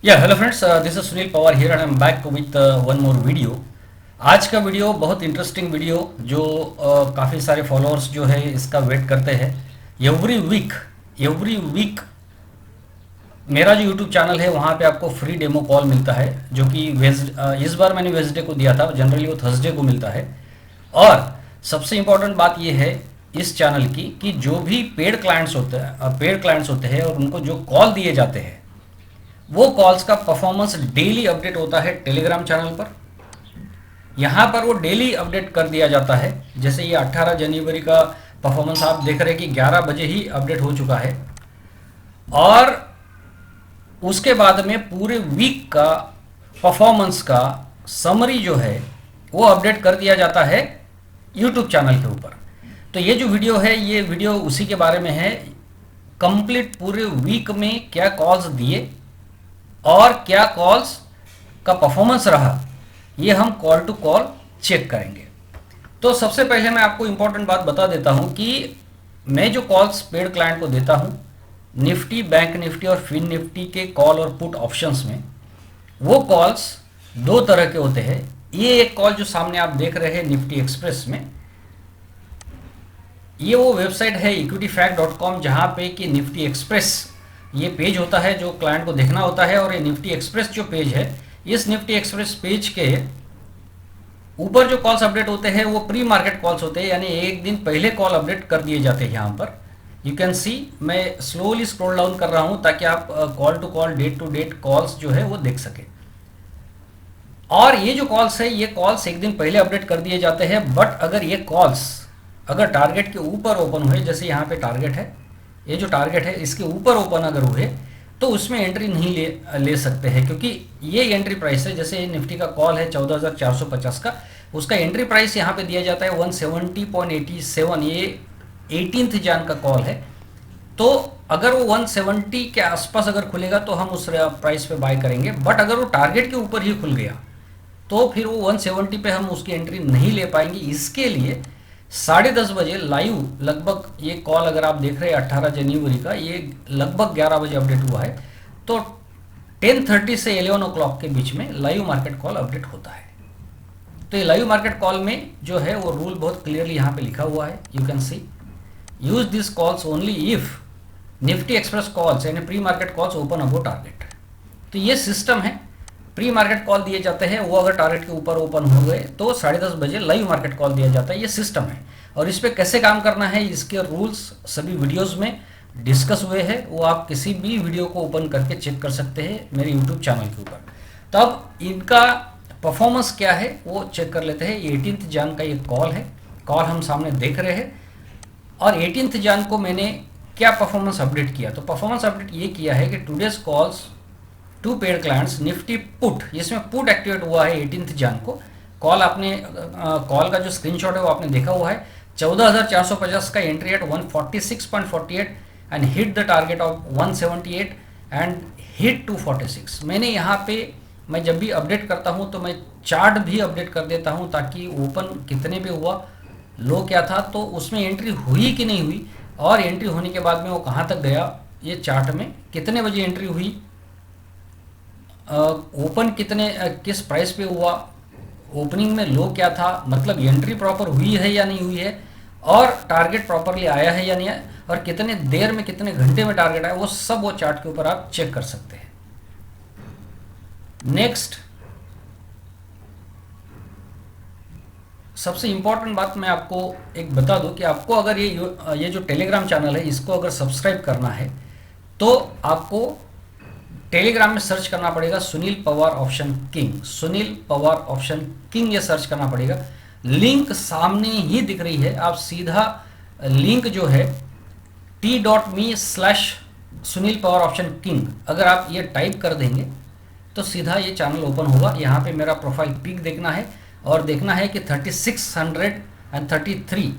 या hello friends, this is Sunil Pawar here and I am back with one more video. आज का video बहुत interesting video जो काफ़ी सारे फॉलोअर्स जो है इसका वेट करते हैं। एवरी वीक मेरा जो यूट्यूब चैनल है वहाँ पे आपको फ्री डेमो कॉल मिलता है, जो कि इस बार मैंने वेडनेसडे को दिया था। जनरली वो थर्सडे को मिलता है। और सबसे इम्पोर्टेंट बात ये है इस चैनल की कि जो भी पेड क्लाइंट्स होते हैं और उनको जो कॉल दिए जाते हैं वो कॉल्स का परफॉर्मेंस डेली अपडेट होता है टेलीग्राम चैनल पर। यहाँ पर वो डेली अपडेट कर दिया जाता है। जैसे ये 18 जनवरी का परफॉर्मेंस आप देख रहे हैं कि 11 बजे ही अपडेट हो चुका है। और उसके बाद में पूरे वीक का परफॉर्मेंस का समरी जो है वो अपडेट कर दिया जाता है यूट्यूब चैनल के ऊपर। तो ये जो वीडियो है ये वीडियो उसी के बारे में है। कंप्लीट पूरे वीक में क्या कॉल्स दिए और क्या कॉल्स का परफॉर्मेंस रहा, ये हम कॉल टू कॉल चेक करेंगे। तो सबसे पहले मैं आपको इंपॉर्टेंट बात बता देता हूं कि मैं जो कॉल्स पेड क्लाइंट को देता हूं निफ्टी, बैंक निफ्टी और फिन निफ्टी के कॉल और पुट ऑप्शंस में, वो कॉल्स दो तरह के होते हैं। ये एक कॉल जो सामने आप देख रहे हैं निफ्टी एक्सप्रेस में, ये वो वेबसाइट है equityfact.com जहां पे कि निफ्टी एक्सप्रेस ये पेज होता है जो क्लाइंट को देखना होता है। और ये निफ्टी एक्सप्रेस जो पेज है, इस निफ्टी एक्सप्रेस पेज के ऊपर जो कॉल्स अपडेट होते हैं वो प्री मार्केट कॉल्स होते हैं, यानी एक दिन पहले कॉल अपडेट कर दिए जाते हैं। यहाँ पर यू कैन सी, मैं स्लोली स्क्रॉल डाउन कर रहा हूँ ताकि आप call to call, date to date calls जो है वो देख सके। और ये जो कॉल्स है ये कॉल्स एक दिन पहले अपडेट कर दिए जाते हैं। बट अगर ये कॉल्स अगर टारगेट के ऊपर ओपन हुए, जैसे यहाँ पे टारगेट है, ये जो टारगेट है इसके ऊपर ओपन अगर हुए तो उसमें एंट्री नहीं ले सकते हैं, क्योंकि ये एंट्री प्राइस है। जैसे निफ्टी का कॉल है 14,450 का, उसका एंट्री प्राइस यहाँ पे दिया जाता है 170.87। ये 18 जन का कॉल है। तो अगर वो 170 के आसपास अगर खुलेगा तो हम उस प्राइस पे बाय करेंगे। बट अगर वो टारगेट के ऊपर ही खुल गया तो फिर वो 170 पे हम उसकी एंट्री नहीं ले पाएंगे। इसके लिए 10:30 बजे लाइव, लगभग ये कॉल अगर आप देख रहे हैं 18 जनवरी का, ये लगभग 11 बजे अपडेट हुआ है। तो 10:30 से 11 o'clock के बीच में लाइव मार्केट कॉल अपडेट होता है। तो ये लाइव मार्केट कॉल में जो है वो रूल बहुत क्लियरली यहाँ पे लिखा हुआ है। You can see, use this calls only if Nifty express calls यानी प्री मार्केट कॉल्स ओपन अबो टारगेट। तो ये सिस्टम है। प्री मार्केट कॉल दिए जाते हैं, वो अगर टारगेट के ऊपर ओपन हो गए तो 10:30 बजे लाइव मार्केट कॉल दिया जाता है। ये सिस्टम है और इस पर कैसे काम करना है इसके रूल्स सभी वीडियोस में डिस्कस हुए हैं। वो आप किसी भी वीडियो को ओपन करके चेक कर सकते हैं मेरे यूट्यूब चैनल के ऊपर। तो अब इनका परफॉर्मेंस क्या है वो चेक कर लेते हैं। 18 जन का ये कॉल है, कॉल हम सामने देख रहे हैं। और 18 जन को मैंने क्या परफॉर्मेंस अपडेट किया, तो परफॉर्मेंस अपडेट ये किया है कि today's calls to paid clients Nifty put, इसमें पुट एक्टिवेट हुआ है 18 जन को। कॉल आपने कॉल का जो स्क्रीनशॉट है वो आपने देखा हुआ है। 14,450 का entry eight 146.48 and hit the target of 178 and hit 246। मैंने यहाँ पे, मैं जब भी अपडेट करता हूँ तो मैं चार्ट भी अपडेट कर देता हूँ ताकि ओपन कितने पे हुआ, लो क्या था, तो उसमें एंट्री हुई कि नहीं हुई, और एंट्री होने के बाद में वो कहाँ तक गया, ये चार्ट में कितने बजे एंट्री हुई, ओपन कितने किस प्राइस पे हुआ, ओपनिंग में लो क्या था, मतलब एंट्री प्रॉपर हुई है या नहीं हुई है, और टारगेट प्रॉपरली आया है या नहीं है, और कितने देर में कितने घंटे में टारगेट आया, वो सब वो चार्ट के ऊपर आप चेक कर सकते हैं। नेक्स्ट, सबसे इंपॉर्टेंट बात मैं आपको एक बता दूं कि आपको अगर ये जो टेलीग्राम चैनल है इसको अगर सब्सक्राइब करना है तो आपको टेलीग्राम में सर्च करना पड़ेगा Sunil Pawar option king. Sunil Pawar option king ये सर्च करना पड़ेगा। लिंक सामने ही दिख रही है, आप सीधा लिंक जो है t.me/सुनील पवार ऑप्शन किंग अगर आप ये टाइप कर देंगे तो सीधा ये चैनल ओपन होगा। यहाँ पे मेरा प्रोफाइल पिक देखना है और देखना है कि 3633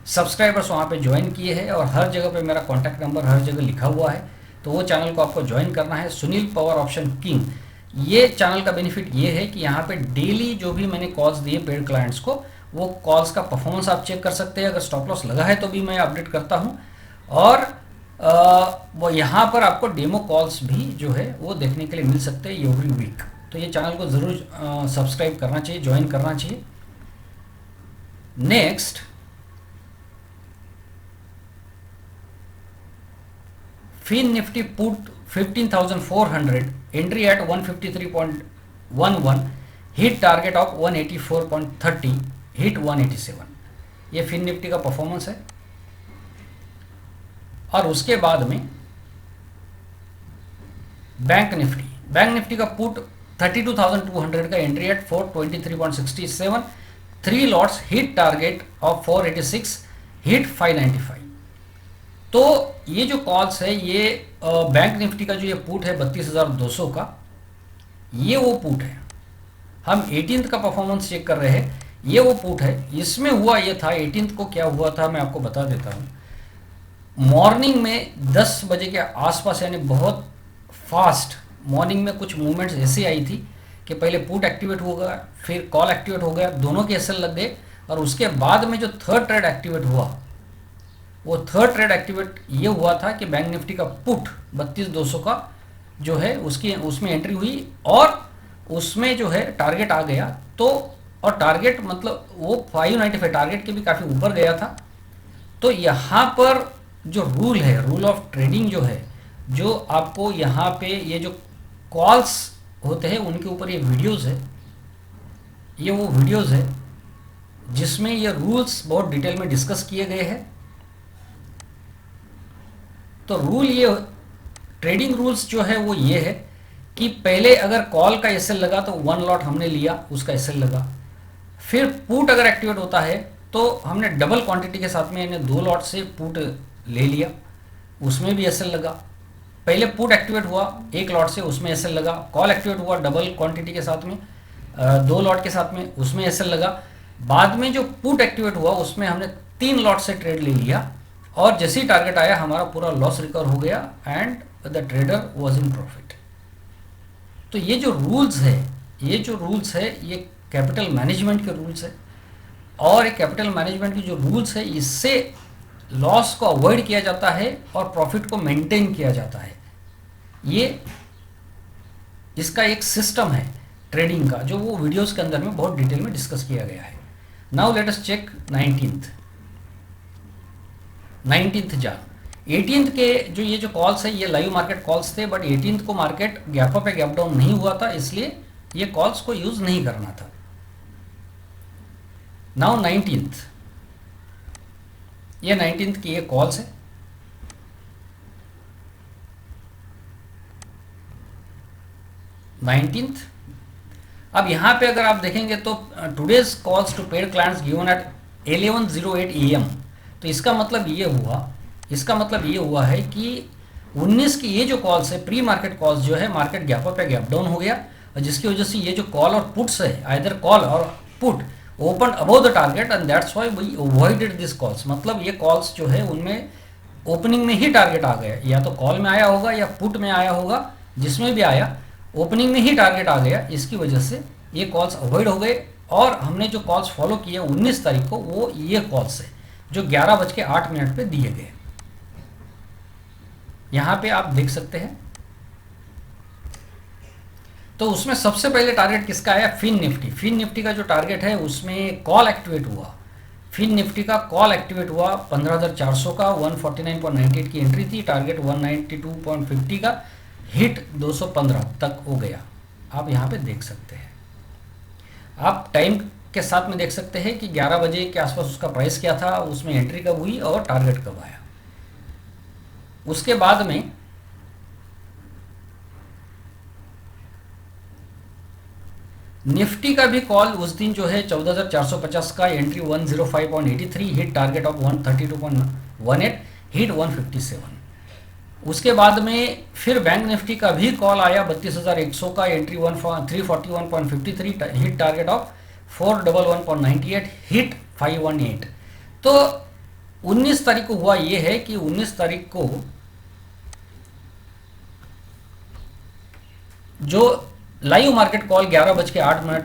सब्सक्राइबर्स वहाँ पे ज्वाइन किए हैं और हर जगह पे मेरा कॉन्टैक्ट नंबर हर जगह लिखा हुआ है। तो वो चैनल को आपको ज्वाइन करना है, सुनील पवार ऑप्शन किंग। ये चैनल का बेनिफिट ये है कि यहाँ पे डेली जो भी मैंने कॉल्स दिए पेड क्लाइंट्स को, वो कॉल्स का परफॉर्मेंस आप चेक कर सकते हैं। अगर स्टॉप लॉस लगा है तो भी मैं अपडेट करता हूँ, और वो यहाँ पर आपको डेमो कॉल्स भी जो है वो देखने के लिए मिल सकते हैं एवरी वीक। तो ये चैनल को ज़रूर सब्सक्राइब करना चाहिए, ज्वाइन करना चाहिए। Next, FinNifty put 15,400 entry at 153.11, hit target of 184.30, hit 187। ये फिन निफ्टी का परफॉर्मेंस है। और उसके बाद में बैंक निफ्टी का पुट 32,200 का entry eight 423.67, 3 lots, hit target of 486, hit 595। तो ये जो कॉल्स है, ये बैंक निफ्टी का जो ये पुट है 32,200 का, ये वो पुट है। हम 18th का परफॉर्मेंस चेक कर रहे हैं, ये वो पुट है। इसमें हुआ ये था, 18th को क्या हुआ था मैं आपको बता देता हूँ। मॉर्निंग में 10 बजे के आसपास, यानी बहुत फास्ट मॉर्निंग में कुछ मूवमेंट्स ऐसी आई थी कि पहले पुट एक्टिवेट हो गया, फिर कॉल एक्टिवेट हो गया, दोनों के एसएल लग गए। और उसके बाद में जो थर्ड ट्रेड एक्टिवेट हुआ, वो थर्ड ट्रेड एक्टिवेट ये हुआ था कि बैंक निफ्टी का पुट 32,200 का जो है उसमें एंट्री हुई और उसमें जो है टारगेट आ गया। तो और टारगेट मतलब वो 595 टारगेट के भी काफ़ी ऊपर गया था। तो यहाँ पर जो रूल है, रूल ऑफ ट्रेडिंग जो है, जो आपको यहाँ पे ये जो कॉल्स होते हैं उनके ऊपर ये वीडियोस है, ये वो वीडियोस है जिसमें ये रूल्स बहुत डिटेल में डिस्कस किए गए हैं। तो रूल ये ट्रेडिंग रूल्स जो है वो ये है कि पहले अगर कॉल का एसएल लगा तो 1 लॉट हमने लिया, उसका एसएल लगा। फिर पुट अगर एक्टिवेट होता है तो हमने डबल क्वांटिटी के साथ में यानी 2 लॉट से पुट ले लिया, उसमें भी एसएल लगा। पहले पुट एक्टिवेट हुआ 1 लॉट से, उसमें एसएल लगा। कॉल एक्टिवेट हुआ डबल क्वांटिटी के साथ में 2 लॉट के साथ में, उसमें एसएल लगा। बाद में जो पुट एक्टिवेट हुआ उसमें हमने 3 लॉट से ट्रेड ले लिया और जैसे ही टारगेट आया हमारा पूरा लॉस रिकवर हो गया and the trader was in profit. तो ये जो रूल्स है, ये कैपिटल मैनेजमेंट के रूल्स है। और एक कैपिटल मैनेजमेंट की जो रूल्स है, इससे लॉस को अवॉइड किया जाता है और प्रॉफिट को मेंटेन किया जाता है। ये इसका एक सिस्टम है ट्रेडिंग का, जो वो वीडियोस के अंदर में बहुत डिटेल में डिस्कस किया गया है। Now let us check 19th जान। 18th के ये जो कॉल्स है, ये लाइव मार्केट कॉल्स थे, बट 18th को मार्केट गैप अप या गैप डाउन नहीं हुआ था, इसलिए ये कॉल्स को यूज नहीं करना था। नाउ 19th, ये 19th की ये कॉल्स है। अब यहां पे अगर आप देखेंगे तो today's calls to paid clients given at 11:08 AM। तो इसका मतलब ये हुआ है कि 19 की ये जो कॉल्स है, प्री मार्केट कॉल्स जो है, मार्केट गैप अप या गैप डाउन हो गया और जिसकी वजह से ये जो कॉल और पुट्स है, आइदर कॉल और put open above the target and that's why we avoided this calls. मतलब ये कॉल्स जो है उनमें ओपनिंग में ही टारगेट आ गया, या तो कॉल में आया होगा या पुट में आया होगा, जिसमें भी आया ओपनिंग में ही टारगेट आ गया। इसकी वजह से ये कॉल्स अवॉइड हो गए और हमने जो कॉल्स फॉलो किए 19 तारीख को, वो ये कॉल्स है जो 11:08 पे दिए गए। यहां पे आप देख सकते हैं। तो उसमें सबसे पहले टारगेट किसका आया? फिन निफ्टी का जो टारगेट है उसमें कॉल एक्टिवेट हुआ। फिन निफ्टी का कॉल एक्टिवेट हुआ 15,400 का, 149.98 की एंट्री थी, टारगेट 192.50 का, हिट 215 तक हो गया। आप यहाँ पे देख सकते हैं। आप टाइम के साथ में देख सकते हैं कि 11 बजे के आसपास उसका प्राइस क्या था, उसमें एंट्री कब हुई और टारगेट कब आया। उसके बाद में निफ्टी का भी कॉल उस दिन जो है 14,450 का, entry 105.83, hit target of 132.18, hit 157। उसके बाद में फिर बैंक निफ्टी का भी कॉल आया 32,100 का, entry 341.53, hit target of 411.98, hit 518। तो 19 तारीख को हुआ ये है कि 19 तारीख को जो लाइव मार्केट कॉल 11:08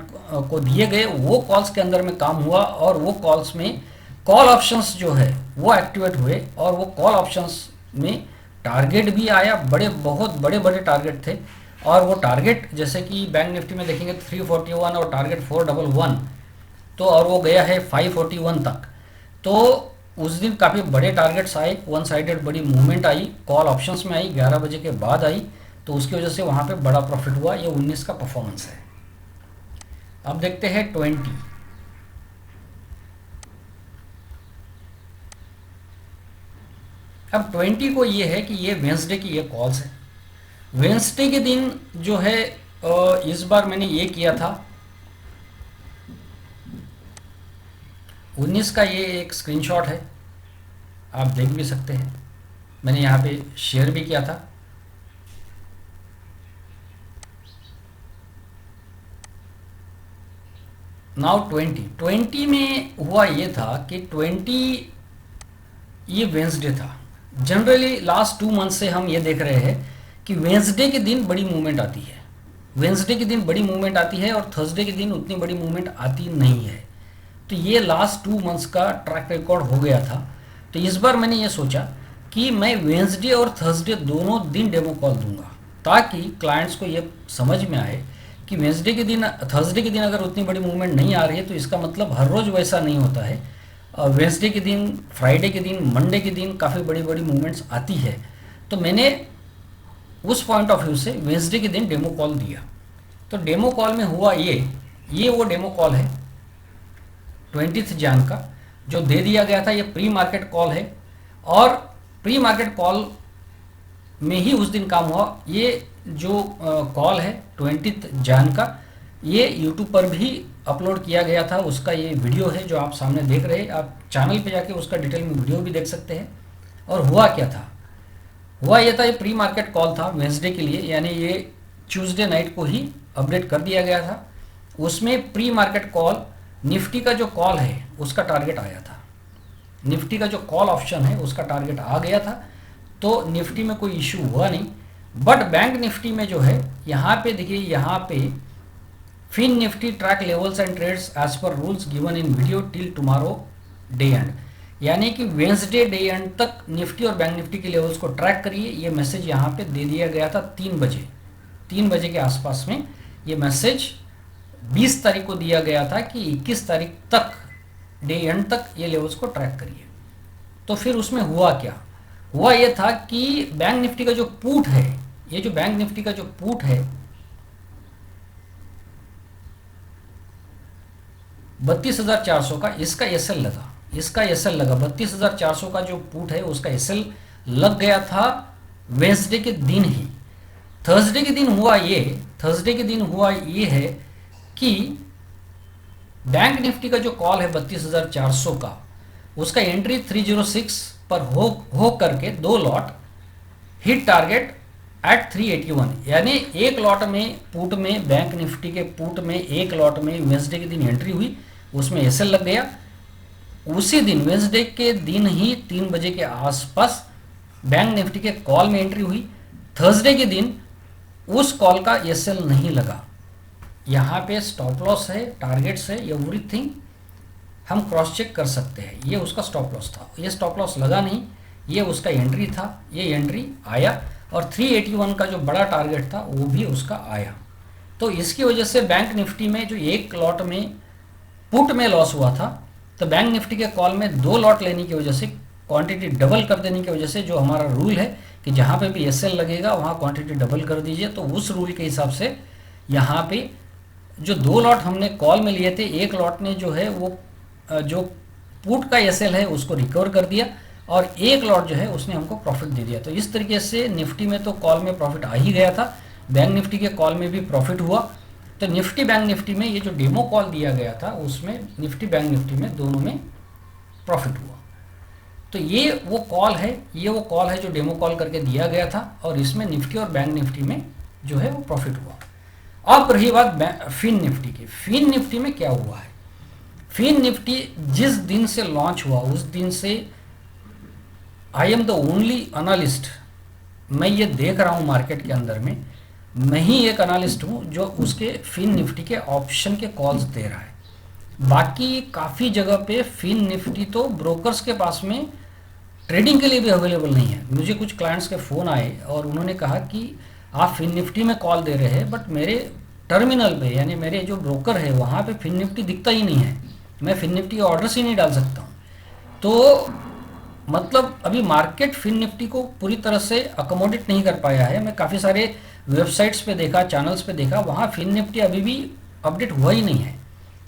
को दिए गए, वो कॉल्स के अंदर में काम हुआ और वो कॉल्स में कॉल ऑप्शंस जो है वो एक्टिवेट हुए और वो कॉल ऑप्शंस में टारगेट भी आया, बहुत बड़े बड़े टारगेट थे। और वो टारगेट जैसे कि बैंक निफ्टी में देखेंगे 341 और टारगेट 411, तो और वो गया है 541 तक। तो उस दिन काफ़ी बड़े टारगेट्स आए, वन साइडेड बड़ी मूवमेंट आई, कॉल ऑप्शंस में आई, 11 बजे के बाद आई, तो उसकी वजह से वहाँ पे बड़ा प्रॉफिट हुआ। ये 19 का परफॉर्मेंस है। अब देखते हैं 20। अब 20 को ये है कि ये वेंसडे की ये कॉल्स है। वेंसडे के दिन जो है इस बार मैंने ये किया था 19 का, ये एक स्क्रीनशॉट है, आप देख भी सकते हैं, मैंने यहाँ पे शेयर भी किया था। नाउ 20 में हुआ ये था कि 20 ये वेंसडे था। जनरली लास्ट 2 मंथ से हम ये देख रहे हैं कि वेंसडे के दिन बड़ी मूवमेंट आती है, वेंसडे के दिन बड़ी मूवमेंट आती है और थर्सडे के दिन उतनी बड़ी मूवमेंट आती नहीं है। तो ये लास्ट 2 मंथ्स का ट्रैक रिकॉर्ड हो गया था। तो इस बार मैंने ये सोचा कि मैं वेंसडे और थर्सडे दोनों दिन डेमो कॉल दूंगा, ताकि क्लाइंट्स को ये समझ में आए कि वेंसडे के दिन, थर्सडे के दिन अगर उतनी बड़ी मूवमेंट नहीं आ रही है तो इसका मतलब हर रोज़ वैसा नहीं होता है। वेंसडे के दिन, फ्राइडे के दिन, मंडे के दिन काफ़ी बड़ी बड़ी मूवमेंट्स आती है। तो मैंने उस पॉइंट ऑफ व्यू से वेंसडे के दिन डेमो कॉल दिया। तो डेमो कॉल में हुआ ये वो डेमो कॉल है 20 जन का जो दे दिया गया था। ये प्री मार्केट कॉल है और प्री मार्केट कॉल में ही उस दिन काम हुआ। ये जो कॉल है 20 जन का, ये यूट्यूब पर भी अपलोड किया गया था, उसका ये वीडियो है जो आप सामने देख रहे हैं। आप चैनल पे जाके उसका डिटेल में वीडियो भी देख सकते हैं। और हुआ क्या था, हुआ ये था, ये प्री मार्केट कॉल था वेंसडे के लिए, यानी ये ट्यूसडे नाइट को ही अपडेट कर दिया गया था। उसमें प्री मार्केट कॉल निफ्टी का जो कॉल है उसका टारगेट आया था, निफ्टी का जो कॉल ऑप्शन है उसका टारगेट आ गया था। तो निफ्टी में कोई इशू हुआ नहीं। बट बैंक निफ्टी में जो है, यहाँ पे देखिए, यहाँ पे Fin Nifty track levels and trades as per rules given in video till tomorrow day end, यानी कि वेंसडे डे एंड तक निफ्टी और बैंक निफ्टी के लेवल्स को ट्रैक करिए। ये मैसेज यहाँ पे दे दिया गया था 3 बजे के आसपास में। ये मैसेज 20 तारीख को दिया गया था कि 21 तारीख तक, डे एंड तक ये लेवल्स को ट्रैक करिए। तो फिर उसमें हुआ क्या, हुआ ये था कि बैंक निफ्टी का जो पुट है, ये जो बैंक निफ्टी का जो पुट है 32,400 का, इसका एसएल लगा, इसका एसएल लगा 32,400 का जो पुट है उसका एसएल लग गया था वेंसडे के दिन ही। थर्सडे के दिन हुआ ये है कि बैंक निफ्टी का जो कॉल है 32,400 का, उसका एंट्री 306 पर हो करके 2 लॉट हिट टारगेट एट 381, यानी एक लॉट में पुट में, बैंक निफ्टी के पुट में एक लॉट में वेंसडे के दिन एंट्री हुई, उसमें एसएल लग गया। उसी दिन वेंसडे के दिन ही 3 बजे के आसपास बैंक निफ्टी के कॉल में एंट्री हुई। थर्सडे के दिन उस कॉल का एसएल नहीं लगा। यहाँ पे स्टॉप लॉस है, टारगेट्स है, एवरीथिंग हम क्रॉस चेक कर सकते हैं। ये उसका स्टॉप लॉस था, ये स्टॉप लॉस लगा नहीं, ये उसका एंट्री था, ये एंट्री आया और 381 का जो बड़ा टारगेट था वो भी उसका आया। तो इसकी वजह से बैंक निफ्टी में जो एक लॉट में पुट में लॉस हुआ था, तो बैंक निफ्टी के कॉल में 2 लॉट लेने की वजह से, क्वांटिटी डबल कर देने की वजह से, जो हमारा रूल है कि जहाँ पे भी एसएल लगेगा वहाँ क्वांटिटी डबल कर दीजिए, तो उस रूल के हिसाब से यहाँ पे जो 2 लॉट हमने कॉल में लिए थे, एक लॉट ने जो है वो जो पुट का एसएल है उसको रिकवर कर दिया और एक लॉट जो है उसने हमको प्रॉफिट दे दिया। तो इस तरीके से निफ्टी में तो कॉल में प्रॉफिट आ ही गया था, बैंक निफ्टी के कॉल में भी प्रॉफिट हुआ। तो निफ्टी बैंक निफ्टी में ये जो डेमो कॉल दिया गया था उसमें निफ्टी बैंक निफ्टी में दोनों में प्रॉफिट हुआ। तो ये वो कॉल है जो डेमो कॉल करके दिया गया था और इसमें निफ्टी और बैंक निफ्टी में जो है वो प्रॉफिट हुआ। अब रही बात फिन निफ्टी की। फिन निफ्टी में क्या हुआ है, फिन निफ्टी जिस दिन से लॉन्च हुआ उस दिन से I am the only analyst, मैं ये देख रहा हूँ मार्केट के अंदर में, मैं ही एक एनालिस्ट हूँ जो उसके फिन निफ्टी के ऑप्शन के कॉल्स दे रहा है। बाकी काफ़ी जगह पे फिन निफ्टी तो ब्रोकर्स के पास में ट्रेडिंग के लिए भी अवेलेबल नहीं है। मुझे कुछ क्लाइंट्स के फ़ोन आए और उन्होंने कहा कि आप फिन निफ्टी में कॉल दे रहे हैं, बट मेरे टर्मिनल पे यानी मेरे जो ब्रोकर है वहाँ पे फिन निफ्टी दिखता ही नहीं है, मैं फिन निफ्टी ऑर्डर्स ही नहीं डाल सकता हूँ। तो मतलब अभी मार्केट फिन निफ्टी को पूरी तरह से अकोमोडेट नहीं कर पाया है। मैं काफ़ी सारे वेबसाइट्स पे देखा, चैनल्स पे देखा, वहाँ फिन निफ्टी अभी भी अपडेट हुआ ही नहीं है।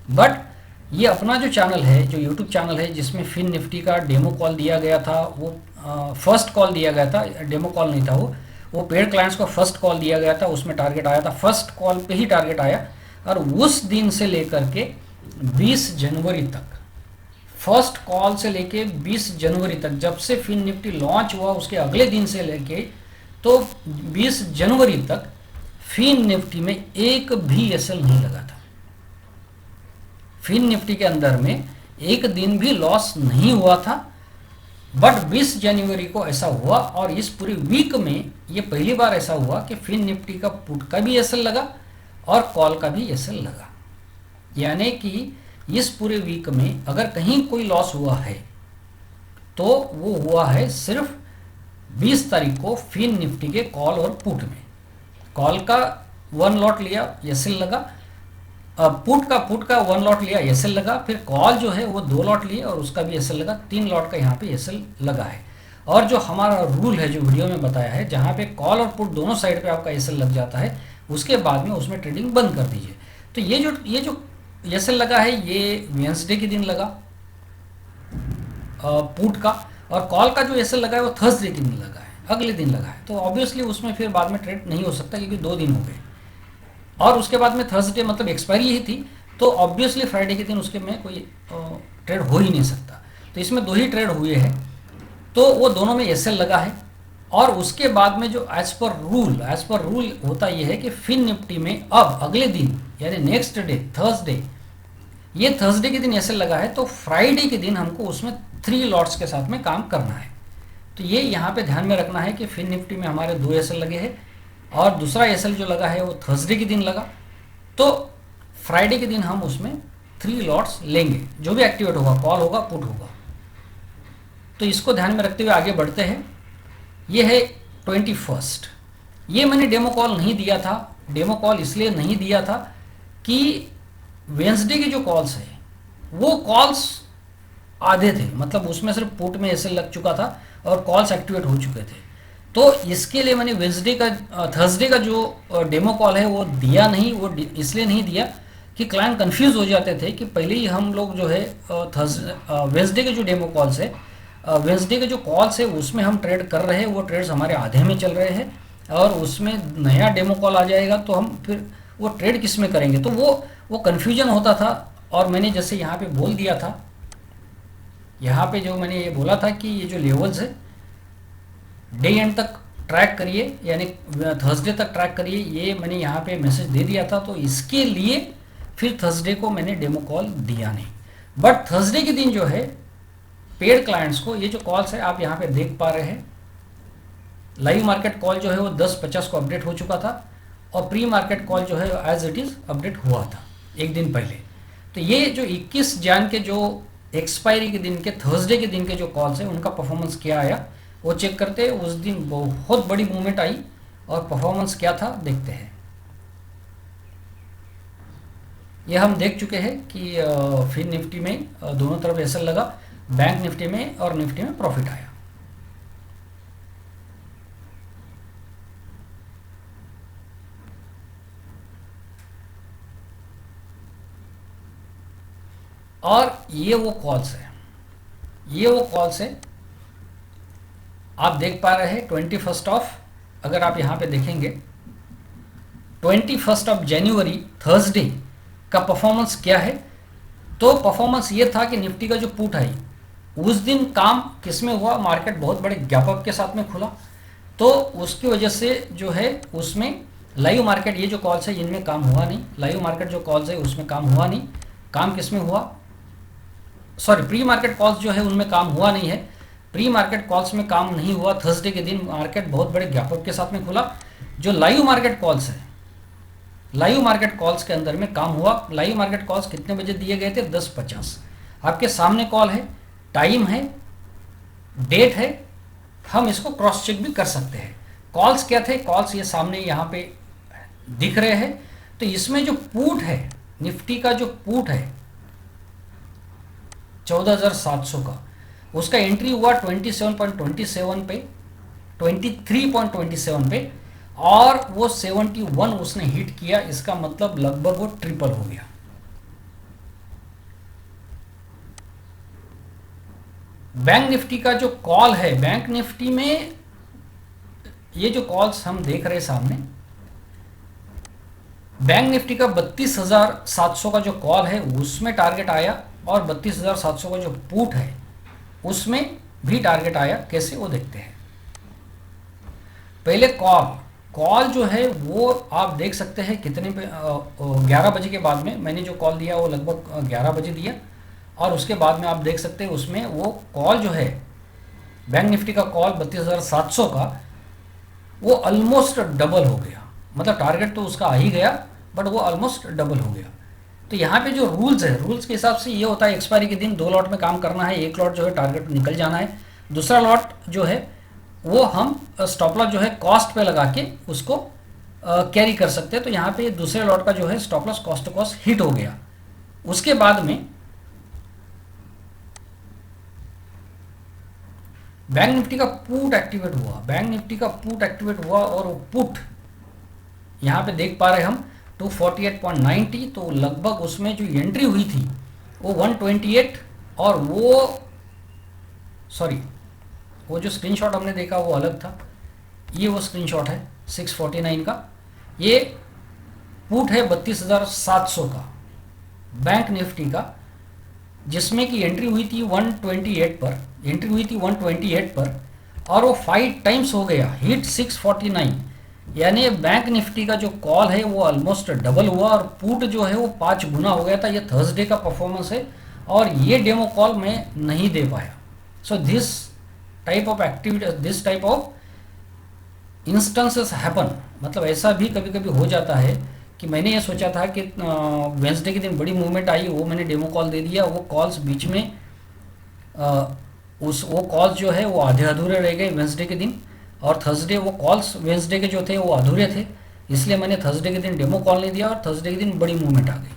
बट ये अपना जो चैनल है, जो यूट्यूब चैनल है जिसमें फिन निफ्टी का डेमो कॉल दिया गया था, वो फर्स्ट कॉल दिया गया था, डेमो कॉल नहीं था वो पेड क्लाइंट्स को फर्स्ट कॉल दिया गया था, उसमें टारगेट आया था, फर्स्ट कॉल पे ही टारगेट आया। और उस दिन से लेकर के 20 जनवरी तक, फर्स्ट कॉल से लेके 20 जनवरी तक, जब से फिन निफ्टी लॉन्च हुआ उसके अगले दिन से लेके तो 20 जनवरी तक फिन निफ्टी में एक भी एसएल नहीं लगा था। फिन निफ्टी के अंदर में एक दिन भी लॉस नहीं हुआ था। बट 20 जनवरी को ऐसा हुआ और इस पूरे वीक में ये पहली बार ऐसा हुआ कि फिन निफ्टी का पुट का भी एसएल लगा और कॉल का भी एसएल लगा। यानी कि इस पूरे वीक में अगर कहीं कोई लॉस हुआ है तो वो हुआ है सिर्फ 20 तारीख को फिन निफ्टी के कॉल और पुट में। कॉल का 1 लॉट लिया, एसएल लगा, पुट का 1 लॉट लिया, एसएल लगा, फिर कॉल जो है वो 2 लॉट लिए और उसका भी एसएल लगा, 3 लॉट का यहाँ पे एसएल लगा है। और जो हमारा रूल है जो वीडियो में बताया है, जहाँ पे कॉल और पुट दोनों साइड पे आपका एसएल लग जाता है, उसके बाद में उसमें ट्रेडिंग बंद कर दीजिए। तो ये जो एसएल लगा है ये वेंसडे के दिन लगा पुट का, और कॉल का जो एसएल लगा है वो थर्सडे के दिन लगा है, अगले दिन लगा है। तो ऑब्वियसली उसमें फिर बाद में ट्रेड नहीं हो सकता क्योंकि 2 दिन हो गए और उसके बाद में थर्सडे मतलब एक्सपायरी ही थी, तो ऑब्वियसली फ्राइडे के दिन उसके में कोई ट्रेड हो ही नहीं सकता। तो इसमें 2 ही ट्रेड हुए हैं, तो वो दोनों में एसएल लगा है। और उसके बाद में जो एज पर रूल होता यह है कि फिन निफ्टी में अब अगले दिन यानी नेक्स्ट डे थर्सडे, ये थर्सडे के दिन एसएल लगा है, तो फ्राइडे के दिन हमको उसमें 3 लॉट्स के साथ में काम करना है। तो ये यहाँ पे ध्यान में रखना है कि फिन निफ्टी में हमारे 2 एसएल लगे हैं और दूसरा एसएल जो लगा है वो थर्सडे के दिन लगा, तो फ्राइडे के दिन हम उसमें 3 लॉट्स लेंगे, जो भी एक्टिवेट होगा, कॉल होगा, पुट होगा। तो इसको ध्यान में रखते हुए आगे बढ़ते हैं। ये है 21। ये मैंने डेमो कॉल नहीं दिया था। डेमो कॉल इसलिए नहीं दिया था कि वेंसडे के जो कॉल्स है वो कॉल्स आधे थे, मतलब उसमें सिर्फ पुट में एसएल लग चुका था और कॉल्स एक्टिवेट हो चुके थे। तो इसके लिए मैंने थर्सडे का जो डेमो कॉल है वो दिया नहीं। वो इसलिए नहीं दिया कि क्लाइंट कंफ्यूज हो जाते थे कि पहले ही हम लोग जो है वेंसडे के जो डेमो कॉल्स है, वेंसडे के जो कॉल्स है उसमें हम ट्रेड कर रहे हैं, वो ट्रेड्स हमारे आधे में चल रहे हैं और उसमें नया डेमो कॉल आ जाएगा तो हम फिर वो ट्रेड किस में करेंगे, तो वो कन्फ्यूजन होता था। और मैंने जैसे यहाँ पे बोल दिया था, यहाँ पे जो मैंने ये बोला था कि ये जो लेवल्स है डे एंड तक ट्रैक करिए, यानी थर्सडे तक ट्रैक करिए, ये मैंने यहाँ पे मैसेज दे दिया था। तो इसके लिए फिर थर्सडे को मैंने डेमो कॉल दिया नहीं। बट थर्सडे के दिन जो है पेड क्लाइंट्स को ये जो कॉल्स है आप यहाँ पे देख पा रहे हैं, लाइव मार्केट कॉल जो है वो 10:50 को अपडेट हो चुका था और प्री मार्केट कॉल जो है एज इट इज़ अपडेट हुआ था एक दिन पहले। तो ये जो 21 जन के जो एक्सपायरी के दिन के थर्सडे के दिन के जो कॉल्स है उनका परफॉर्मेंस क्या आया वो चेक करते हैं। उस दिन बहुत बड़ी मूवमेंट आई और परफॉर्मेंस क्या था देखते हैं। ये हम देख चुके हैं कि फिन निफ्टी में दोनों तरफ एसएल लगा, बैंक निफ्टी में और निफ्टी में प्रॉफिट आया। और ये वो कॉल्स है, आप देख पा रहे हैं 21 ऑफ, अगर आप यहाँ पे देखेंगे 21 ऑफ जनवरी थर्सडे का परफॉर्मेंस क्या है, तो परफॉर्मेंस ये था कि निफ्टी का जो पुट है उस दिन काम किसमें हुआ, मार्केट बहुत बड़े गैप अप के साथ में खुला, तो उसकी वजह से जो है उसमें लाइव मार्केट ये जो कॉल्स है इनमें काम हुआ नहीं। लाइव मार्केट जो कॉल्स है उसमें काम हुआ नहीं। काम किसमें हुआ, सॉरी प्री मार्केट कॉल्स जो है उनमें काम हुआ नहीं है। प्री मार्केट कॉल्स में काम नहीं हुआ। थर्सडे के दिन मार्केट बहुत बड़े गैप अप के साथ में खुला। जो लाइव मार्केट कॉल्स है, लाइव मार्केट कॉल्स के अंदर में काम हुआ। लाइव मार्केट कॉल्स कितने बजे दिए गए थे, 10:50। आपके सामने कॉल है, टाइम है डेट है, हम इसको क्रॉस चेक भी कर सकते हैं। कॉल्स क्या थे, कॉल्स ये सामने यहाँ पे दिख रहे हैं। तो इसमें जो पुट है, निफ्टी का जो पुट है 14,700 का, उसका एंट्री हुआ 27.27 पे, 23.27 पे, और वो 71 उसने हिट किया। इसका मतलब लगभग वो ट्रिपल हो गया। बैंक निफ्टी का जो कॉल है, बैंक निफ्टी में ये जो कॉल्स हम देख रहे हैं सामने, बैंक निफ्टी का 32,700 का जो कॉल है उसमें टारगेट आया, और 32,700 का जो पुट है उसमें भी टारगेट आया। कैसे, वो देखते हैं। पहले कॉल जो है वो आप देख सकते हैं कितने पे, 11 बजे के बाद में मैंने जो कॉल दिया वो लगभग 11 बजे दिया, और उसके बाद में आप देख सकते हैं उसमें वो कॉल जो है बैंक निफ्टी का कॉल 32,700 का, वो ऑलमोस्ट डबल हो गया। मतलब टारगेट तो उसका आ ही गया, बट वो ऑलमोस्ट डबल हो गया। तो यहाँ पे जो रूल्स है, रूल्स के हिसाब से ये होता है एक्सपायरी के दिन 2 लॉट में काम करना है। एक लॉट जो है टारगेट निकल जाना है, दूसरा लॉट जो है वो हम स्टॉप लॉस जो है कॉस्ट पे लगा के उसको कैरी कर सकते हैं। तो यहाँ पे दूसरे लॉट का जो है stop loss cost to cost hit हो गया। उसके बाद में बैंक निफ्टी का पुट एक्टिवेट हुआ, बैंक निफ्टी का पुट एक्टिवेट हुआ, और वो पुट यहाँ पे देख पा रहे हम 248.90। तो लगभग उसमें जो एंट्री हुई थी वो 128, और वो जो स्क्रीनशॉट हमने देखा वो अलग था, ये वो स्क्रीनशॉट है 649 का। ये पुट है 32,700 का बैंक निफ्टी का, जिसमें की एंट्री हुई थी 128 पर, एंट्री हुई थी 128 पर, और वो 5 टाइम्स हो गया हिट 649। यानी बैंक निफ्टी का जो कॉल है वो ऑलमोस्ट डबल हुआ, और पुट जो है वो 5 गुना हो गया था। ये थर्सडे का परफॉर्मेंस है, और ये डेमो कॉल मैं नहीं दे पाया। So this type of activity, this type of instances happen. मतलब ऐसा भी कभी कभी हो जाता है कि मैंने ये सोचा था कि वेंसडे के दिन बड़ी मूवमेंट आई, वो मैंने डेमो कॉल दे दिया, वो कॉल्स बीच में वो कॉल्स जो है वो आधे अधूरे रह गए वेंसडे के दिन, और थर्सडे वो कॉल्स वेंसडे के जो थे वो अधूरे थे, इसलिए मैंने थर्सडे के दिन डेमो कॉल नहीं दिया, और थर्सडे के दिन बड़ी मूवमेंट आ गई।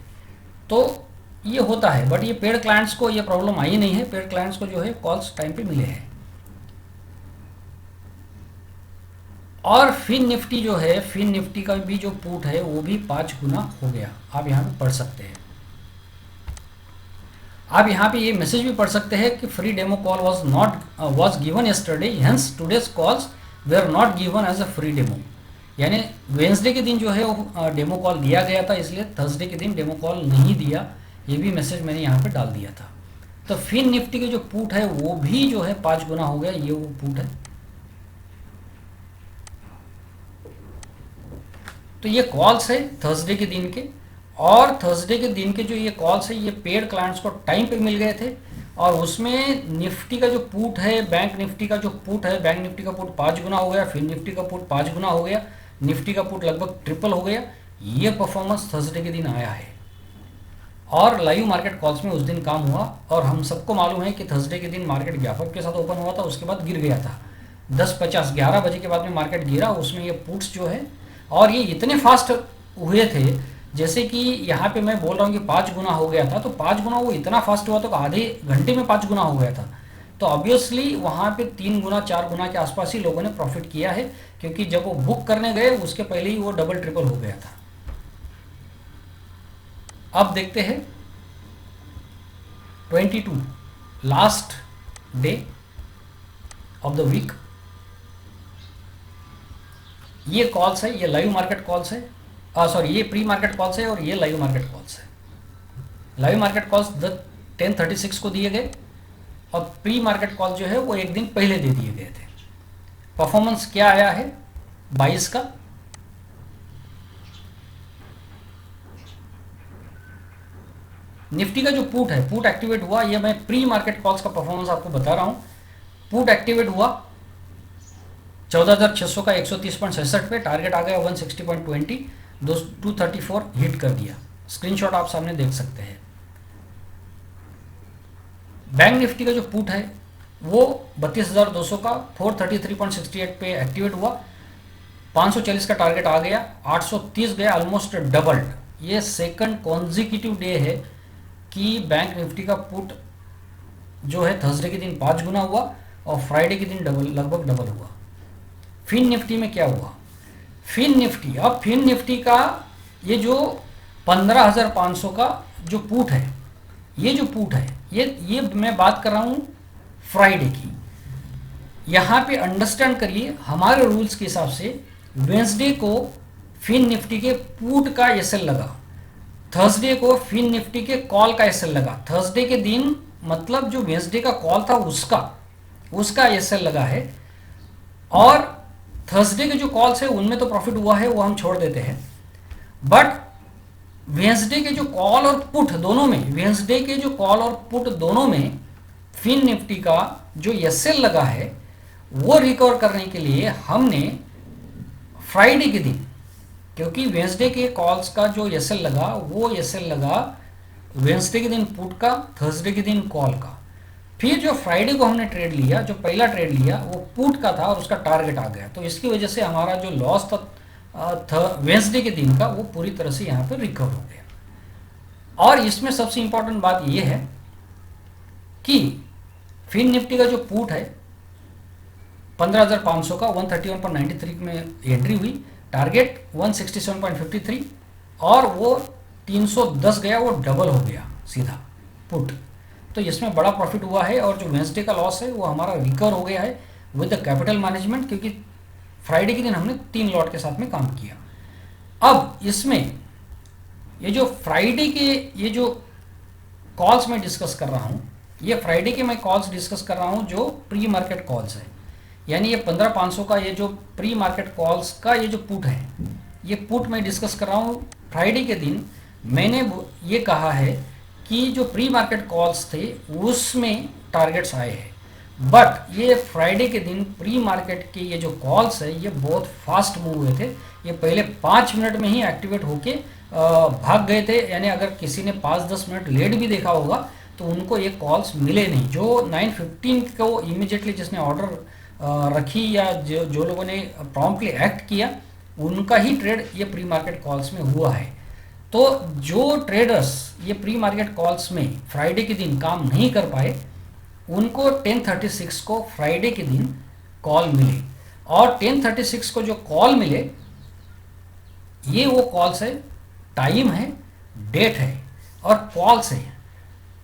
तो ये होता है, बट ये पेड क्लाइंट्स को ये प्रॉब्लम आई नहीं है। पेड क्लाइंट्स को जो है कॉल्स टाइम पे मिले हैं। और फिन निफ्टी जो है, फिन निफ्टी का भी जो पुट है वो भी 5 गुना हो गया। आप यहाँ पे पढ़ सकते हैं। आप यहाँ पे ये मैसेज भी पढ़ सकते हैं कि free demo call was given yesterday, hence today's calls were not given as a free demo. यानी वेंसडे के दिन जो है वो डेमो कॉल दिया गया था, इसलिए थर्सडे के दिन डेमो कॉल नहीं दिया। ये भी मैसेज मैंने यहाँ पे डाल दिया था। तो फिन निफ्टी के जो पुट है वो भी जो है 5 गुना हो गया। ये वो पुट है। तो ये कॉल्स है थर्सडे के दिन के, और थर्सडे के दिन के जो ये कॉल्स है ये पेड क्लाइंट्स को टाइम पे मिल गए थे, और उसमें निफ्टी का जो पुट है, बैंक निफ्टी का जो पुट है, बैंक निफ्टी का पुट 5 गुना हो गया, फिर निफ्टी का पुट 5 गुना हो गया, निफ्टी का पुट लगभग ट्रिपल हो गया। ये परफॉर्मेंस थर्सडे के दिन आया है, और लाइव मार्केट कॉल्स में उस दिन काम हुआ। और हम सबको मालूम है कि थर्सडे के दिन मार्केट गैप के साथ ओपन हुआ था, उसके बाद गिर गया था 10:50, 11 बजे के बाद में मार्केट गिरा। उसमें ये पुट्स जो है, और ये इतने फास्ट हुए थे, जैसे कि यहाँ पे मैं बोल रहा हूँ कि 5 गुना हो गया था, तो 5 गुना वो इतना फास्ट हुआ तो आधे घंटे में 5 गुना हो गया था। तो ऑब्वियसली वहाँ पे 3 गुना 4 गुना के आसपास ही लोगों ने प्रॉफिट किया है, क्योंकि जब वो बुक करने गए उसके पहले ही वो डबल ट्रिपल हो गया था। अब देखते हैं 22 last day of the week. ये कॉल्स है, ये लाइव मार्केट कॉल्स है, ये प्री मार्केट कॉल्स है, और ये लाइव मार्केट कॉल्स है। लाइव मार्केट कॉल्स 10:36 को दिए गए, और प्री मार्केट कॉल जो है वो एक दिन पहले दे दिए गए थे। परफॉर्मेंस क्या आया है 22 का, निफ्टी का जो पुट है, पुट एक्टिवेट हुआ। ये मैं प्री मार्केट कॉल्स का परफॉर्मेंस आपको बता रहा हूं। पुट एक्टिवेट हुआ 14,600 का 130.67 पे, टारगेट आ गया 160.20, 234 हिट कर दिया। स्क्रीनशॉट आप सामने देख सकते हैं। बैंक निफ्टी का जो पुट है वो 32,200 का 433.68 पे एक्टिवेट हुआ, 540 का टारगेट आ गया, 830 गया, ऑलमोस्ट डबल्ड। ये सेकंड कॉन्जिक्यूटिव डे है कि बैंक निफ्टी का पुट जो है थर्सडे के दिन 5 गुना हुआ और फ्राइडे के दिन लगभग डबल हुआ। फिन निफ्टी में क्या हुआ? फिन निफ्टी का ये जो 15,500 का जो पुट है, ये मैं बात कर रहा हूँ फ्राइडे की। यहाँ पे अंडरस्टैंड करिए, हमारे रूल्स के हिसाब से वेंसडे को फिन निफ्टी के पुट का एसएल लगा, थर्सडे को फिन निफ्टी के कॉल का एसएल लगा। थर्सडे के दिन मतलब जो वेंसडे का कॉल था उसका एसएल लगा है, और थर्सडे के जो कॉल्स है उनमें तो प्रॉफिट हुआ है, वो हम छोड़ देते हैं। बट वेंसडे के जो कॉल और पुट दोनों में फिन निफ्टी का जो एसएल लगा है वो रिकवर करने के लिए हमने फ्राइडे के दिन, क्योंकि वेंसडे के कॉल्स का जो एसएल लगा वो एसएल लगा वेंसडे के दिन पुट का, थर्सडे के दिन कॉल का। फिर जो फ्राइडे को हमने ट्रेड लिया, जो पहला ट्रेड लिया वो पुट का था और उसका टारगेट आ गया, तो इसकी वजह से हमारा जो लॉस था वेंसडे के दिन का वो पूरी तरह से यहाँ पर रिकवर हो गया। और इसमें सबसे इंपॉर्टेंट बात ये है कि फिन निफ्टी का जो पुट है 15,500 का 131.93 में एंट्री हुई, टारगेट 167.53 और वो 310 गया, वो डबल हो गया सीधा पुट। तो इसमें बड़ा प्रॉफिट हुआ है और जो वेंसडे का लॉस है वो हमारा रिकवर हो गया है विद द कैपिटल मैनेजमेंट, क्योंकि फ्राइडे के दिन हमने 3 लॉट के साथ में काम किया। अब इसमें ये जो फ्राइडे के ये जो कॉल्स मैं डिस्कस कर रहा हूँ, ये फ्राइडे के मैं कॉल्स डिस्कस कर रहा हूँ जो प्री मार्केट कॉल्स है, यानी ये 15,500 का ये जो प्री मार्केट कॉल्स का ये जो पुट है, ये पुट मैं डिस्कस कर रहा हूँ। फ्राइडे के दिन मैंने ये कहा है कि जो प्री मार्केट कॉल्स थे उसमें टारगेट्स आए हैं, बट ये फ्राइडे के दिन प्री मार्केट के ये जो कॉल्स है ये बहुत फास्ट मूव हुए थे। ये पहले 5 मिनट में ही एक्टिवेट होके भाग गए थे, यानी अगर किसी ने 5-10 मिनट लेट भी देखा होगा तो उनको ये कॉल्स मिले नहीं। जो 9:15 को इमीडिएटली जिसने ऑर्डर रखी या जो लोगों ने प्रॉम्प्टली एक्ट किया उनका ही ट्रेड ये प्री मार्केट कॉल्स में हुआ है। तो जो ट्रेडर्स ये प्री मार्केट कॉल्स में फ्राइडे के दिन काम नहीं कर पाए उनको 10:36 को फ्राइडे के दिन कॉल मिले, और 10:36 को जो कॉल मिले ये वो कॉल्स है, टाइम है, डेट है और कॉल्स है।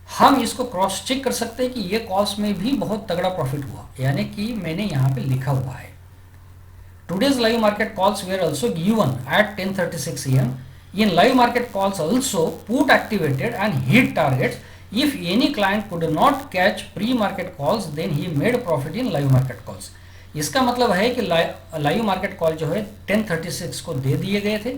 हम इसको क्रॉस चेक कर सकते हैं कि ये कॉल्स में भी बहुत तगड़ा प्रॉफिट हुआ, यानी कि मैंने यहाँ पे लिखा हुआ है today's live market calls were also given at 10:36 AM. In live market calls also put activated and hit targets. If any client could not catch pre-market calls, then he made profit in live market calls. इसका मतलब है कि live market call जो है 10:36 को दे दिए गए थे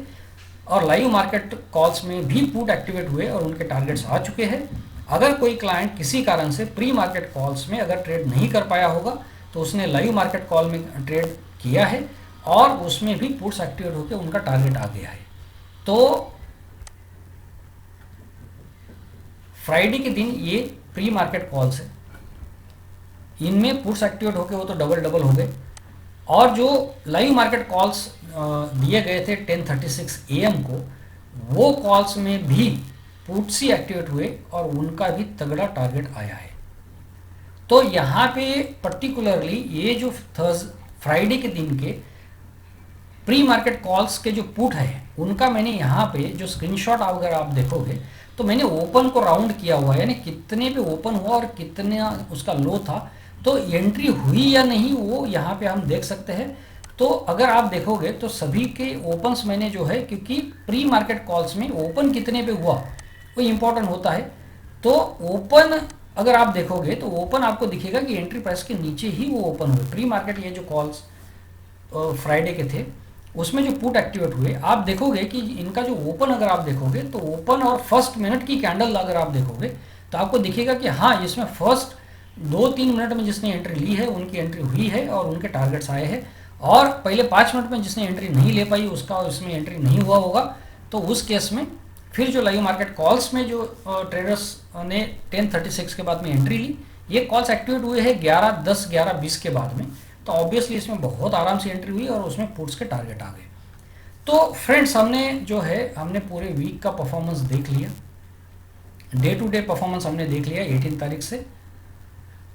और लाइव मार्केट कॉल्स में भी पुट एक्टिवेट हुए और उनके टारगेट्स आ चुके हैं। अगर कोई क्लाइंट किसी कारण से प्री मार्केट कॉल्स में अगर ट्रेड नहीं कर पाया होगा तो उसने लाइव मार्केट कॉल में ट्रेड किया है और उसमें भी पुट्स एक्टिवेट होकर उनका टारगेट आ गया है। तो फ्राइडे के दिन ये प्री मार्केट कॉल्स है, इनमें पुट्स एक्टिवेट होके वो तो डबल हो गए, और जो लाइव मार्केट कॉल्स दिए गए थे 10:36 AM को वो कॉल्स में भी पुट्स ही एक्टिवेट हुए और उनका भी तगड़ा टारगेट आया है। तो यहाँ पे पर्टिकुलरली ये जो फ्राइडे के दिन के प्री मार्केट कॉल्स के जो पुट है उनका मैंने यहाँ पे जो स्क्रीनशॉट अगर आप देखोगे तो मैंने ओपन को राउंड किया हुआ है, यानी कितने पे ओपन हुआ और कितना उसका लो था, तो एंट्री हुई या नहीं वो यहाँ पे हम देख सकते हैं। तो अगर आप देखोगे तो सभी के ओपन्स मैंने जो है, क्योंकि प्री मार्केट कॉल्स में ओपन कितने पे हुआ वो इम्पोर्टेंट होता है, तो ओपन अगर आप देखोगे तो ओपन आपको दिखेगा कि एंट्री प्राइस के नीचे ही वो ओपन हुए। प्री मार्केट ये जो कॉल्स फ्राइडे के थे उसमें जो पुट एक्टिवेट हुए, आप देखोगे कि इनका जो ओपन अगर आप देखोगे तो ओपन और फर्स्ट मिनट की कैंडल अगर आप देखोगे तो आपको दिखेगा कि हाँ इसमें फर्स्ट 2-3 मिनट में जिसने एंट्री ली है उनकी एंट्री हुई है और उनके टारगेट्स आए हैं, और पहले 5 मिनट में जिसने एंट्री नहीं ले पाई उसका उसमें एंट्री नहीं हुआ होगा। तो उस केस में फिर जो लाइव मार्केट कॉल्स में जो ट्रेडर्स ने 10:36 के बाद में एंट्री ली, ये कॉल्स एक्टिवेट हुए हैं 11:10 11:20 के बाद में, तो ऑब्वियसली इसमें बहुत आराम से एंट्री हुई और उसमें पुट्स के टारगेट आ गए। तो फ्रेंड्स हमने पूरे वीक का परफॉर्मेंस देख लिया, डे टू डे परफॉर्मेंस हमने देख लिया 18 तारीख से,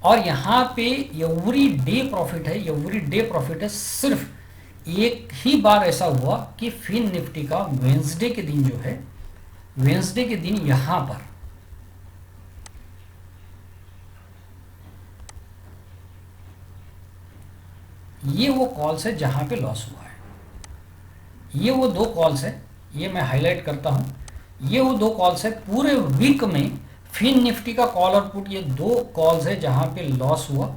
और यहाँ पे एवरी डे प्रॉफिट है। सिर्फ एक ही बार ऐसा हुआ कि फिन निफ्टी का वेंसडे के दिन यहाँ पर ये वो कॉल्स है जहां पे लॉस हुआ है। ये वो दो कॉल्स है, ये मैं हाईलाइट करता हूं, ये वो दो कॉल्स है पूरे वीक में। फिन निफ्टी का कॉल और पुट, ये दो कॉल्स है जहां पे लॉस हुआ,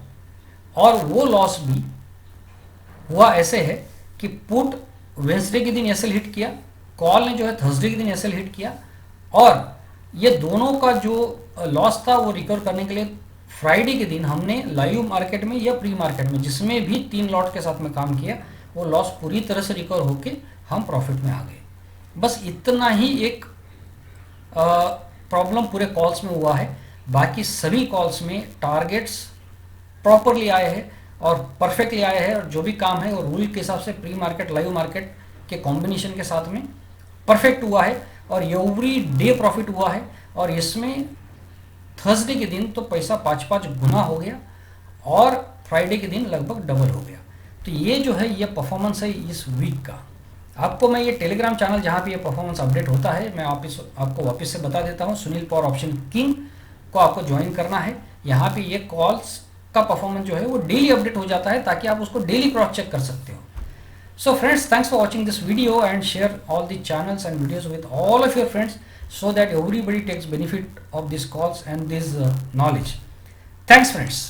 और वो लॉस भी हुआ ऐसे है कि पुट वेंसडे के दिन एसएल हिट किया, कॉल ने जो है थर्सडे के दिन एसएल हिट किया, और ये दोनों का जो लॉस था वो रिकवर करने के लिए फ्राइडे के दिन हमने लाइव मार्केट में या प्री मार्केट में जिसमें भी 3 लॉट के साथ में काम किया, वो लॉस पूरी तरह से रिकवर होके हम प्रॉफिट में आ गए। बस इतना ही एक प्रॉब्लम पूरे कॉल्स में हुआ है, बाकी सभी कॉल्स में टारगेट्स प्रॉपरली आए हैं और परफेक्टली आए हैं, और जो भी काम है वो रूल के हिसाब से प्री मार्केट लाइव मार्केट के कॉम्बिनेशन के साथ में परफेक्ट हुआ है, और एवरी डे प्रॉफिट हुआ है। और इसमें थर्सडे के दिन तो पैसा 5 गुना हो गया, और फ्राइडे के दिन लगभग डबल हो गया। तो ये जो है ये परफॉर्मेंस है इस वीक का। आपको मैं ये टेलीग्राम चैनल जहाँ पे ये परफॉर्मेंस अपडेट होता है, मैं आपको वापस से बता देता हूँ। सुनील पॉवर ऑप्शन किंग को आपको ज्वाइन करना है। यहाँ पे ये कॉल्स का परफॉर्मेंस जो है वो डेली अपडेट हो जाता है, ताकि आप उसको डेली क्रॉस चेक कर सकते हो। So friends, thanks for watching this video and share all the channels and videos with all of your friends so that everybody takes benefit of these calls and this knowledge. Thanks friends.